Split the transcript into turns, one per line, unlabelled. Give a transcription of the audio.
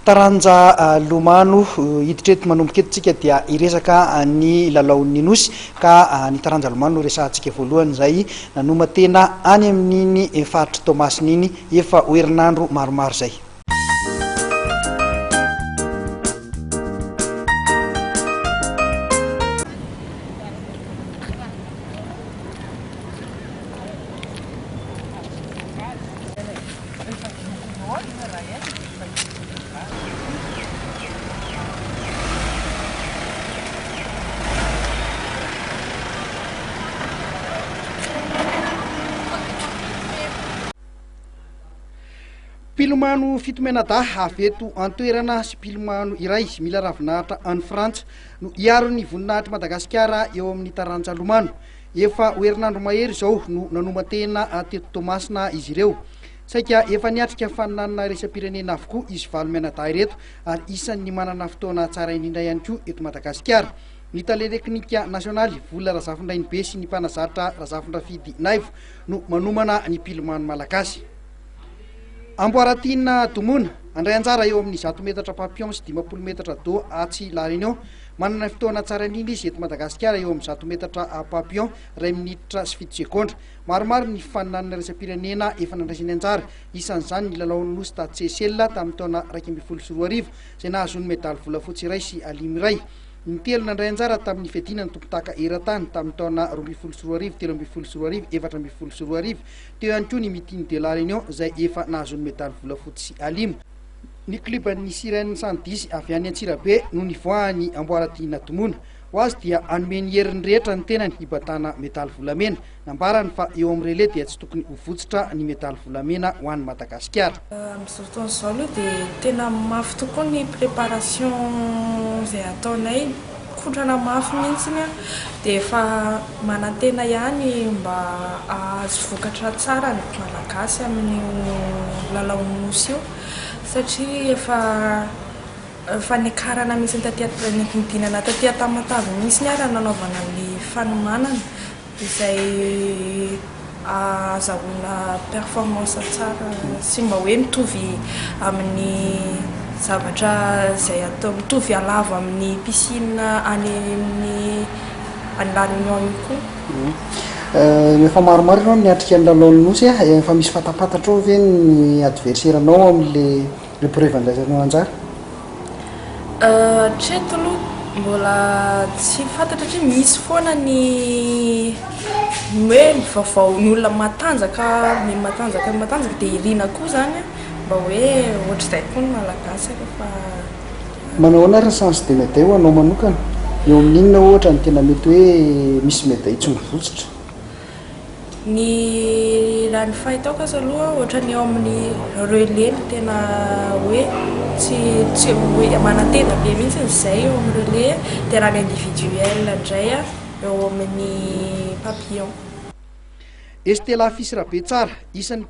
taranja lomano hiditreto manomboka etontsika dia iresaka ny lalaon'ny nosy ka ny taranja lomano no resahantsika voalohany zay nanoma tena any amin'iny faritra Tomasiny iny efa herinandro maromaro zay. Pilomano fitomenada avy eto antoerana sy pilomano iray mila ravinahitra any Frantsa no hiaro ny voninahitra Madagasikara eo amin'ny taranja lomano. Efa herinandro mahery zao no nanoma tena teto Tomasina izy ireo. Saika efa niatrika faninanana resam-pirenena avokoa izy valomenada ireto ary isan'ny manana fotoana tsara indrindra ihany koa eto Madagasikara. Ny taletekinika nasionaly Vola Razafindrainy be sy ny mpanazatra Razafindrafidy Naivo no manomana ny pilomano malagasy. Amboaratina Tomona andray anjara eo amin'ny 100 metatra papillon sy 50 metatra do atsy La Réunion. Manana fotoana tsara indrindra izy eto Madagasikara eo amin'ny 100 metatra papillon 2 minitra sy 7 sekondra. Maromaro ny faninanana resam-pirenena efa nandraisany anjara, isan'izany ny lalaon'ny nosy Stade Seychelles tamin'ny taona 2012 izay nahazony medaly volafotsy iray sy alimy iray. Ny telo nandray anjara tamin'ny fiadinany tompotaka eran-tany tamin'ny taona 2012, 2012, 2012. Teo ihany koa ny Mitiny de La Réunion izay efa nahazony medaly volafotsy sy alimy. Ny kluban'ny Sirène Sandisy avy any Antsirabe no nivoahany Amboaratina Tomona. Ho azy dia anome ny herin'ny rehetra ny tenany hibatana medaly volamena. Nambarany fa eo amin'ny relais dia tsy tokony ho votsitra ny medaly volamena ho an'ny Madagasikara.
Amin'izao fotoana izao aloha dia tena mafy tokoa ny préparation izay ataonay, kotrana mafy mihitsiny dia efa manantena ihany mba ahazo vokatra tsara ny malagasy amin'ny lalaon'ny nosy io satria efa niakarana misy nitadinana taty Tamatavy misy ny ara nanaovana ny fanomanana izay azahoana performance tsara sy mba hoe mitovy amin'ny zavatra izay atao, mitovy alavo amin'ny piscine any La Réunion io koa.
Efa maromaro ianao niatrika ny lalaon'ny nosy efa misy fatapatatra ve ny adversaire-nao amin'le preuve andraisanao anjara?
Hatreto aloha mbola tsy fantatra hoe misy foana ny hoe vaovao ny olona matanjaka dia irina koa zany mba hoe ohatr'izay koa ny malagasy fa
manao ahoana ary chance de médaille ho anao manokana eo amin'inona ohatra ny tena mety hoe misy médaille tsy mivotsitra?
Ny raha ny fahitako azy aloha ohatra ny eo amin'ny relais no tena hoe tsy hoe manantena be mihitsy izay eo amin'ny relais, dia raha ny individuel indray eo amin'ny papillon.
Estela Fisirabetsara isan'ny